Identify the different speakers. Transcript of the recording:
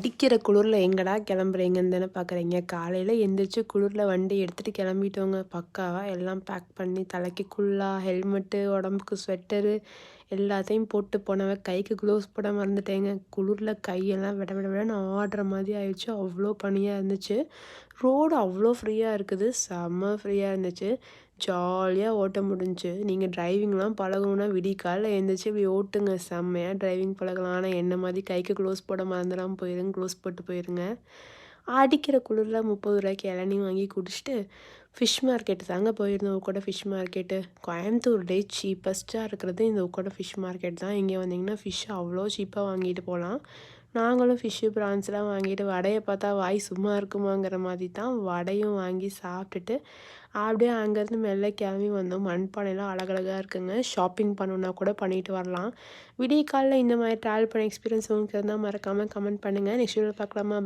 Speaker 1: அடிக்கிற குளிரில் எங்கடா கிளம்புறீங்கன்னு தானே பார்க்குறீங்க. காலையில் எந்திரிச்சு குளிரில் வண்டி எடுத்துகிட்டு கிளம்பிட்டோங்க. பக்காவாக எல்லாம் பேக் பண்ணி தலைக்கு குல்லா, ஹெல்மெட்டு, உடம்புக்கு ஸ்வெட்டரு எல்லாத்தையும் போட்டு போனவன் கைக்கு க்ளோவ்ஸ் போட மறந்துட்டேங்க. குளிரில் கையெல்லாம் விட விட விடன்னு ஆடுற மாதிரி ஆயிடுச்சு. அவ்வளோ பனியாக இருந்துச்சு. ரோடு அவ்வளோ ஃப்ரீயாக இருக்குது. செம்ம ஃப்ரீயாக இருந்துச்சு. ஜாலியாக ஓட்ட முடிஞ்சுச்சு. நீங்கள் டிரைவிங்லாம் பழகணுன்னா விடிகாலைல எழுந்திரிச்சு இப்படி ஓட்டுங்க. செம்மையாக டிரைவிங் பழகலாம். ஆனால் என்ன மாதிரி கைக்கு க்ளோவ்ஸ் போட மறந்துடாமல் போயிருங்க. க்ளோவ்ஸ் போட்டு போயிருங்க. அடிக்கிற குளிரில் 30 ரூபாய்க்கு இளநீ வாங்கி குடிச்சிட்டு ஃபிஷ் மார்க்கெட்டு தாங்க போயிருந்தோம். உக்கோட ஃபிஷ் மார்க்கெட்டு கோயம்புத்தூர்லேயே சீப்பஸ்ட்டாக இருக்கிறது இந்த உக்கோட ஃபிஷ் மார்க்கெட் தான். இங்கே வந்தீங்கன்னா ஃபிஷ் அவ்வளோ சீப்பாக வாங்கிட்டு போகலாம். நாங்களும் ஃபிஷ்ஷு ப்ரான்ஸ்லாம் வாங்கிட்டு வடையை பார்த்தா வாய் சும்மா இருக்குமாங்கிற மாதிரி தான் வடையும் வாங்கி சாப்பிட்டுட்டு அப்படியே அங்கேருந்து மெல்ல கிளம்பி வந்தோம். மண்பானைலாம் அழகழகாக இருக்குங்க. ஷாப்பிங் பண்ணணுன்னா கூட பண்ணிட்டு வரலாம். விடிய காலைல இந்த மாதிரி ட்ராவல் பண்ண எக்ஸ்பீரியன்ஸ் உங்களுக்கு இருந்தால் மறக்காமல் கமெண்ட் பண்ணுங்கள். நெக்ஸ்ட் வீடியோவில் பார்க்கலாமா?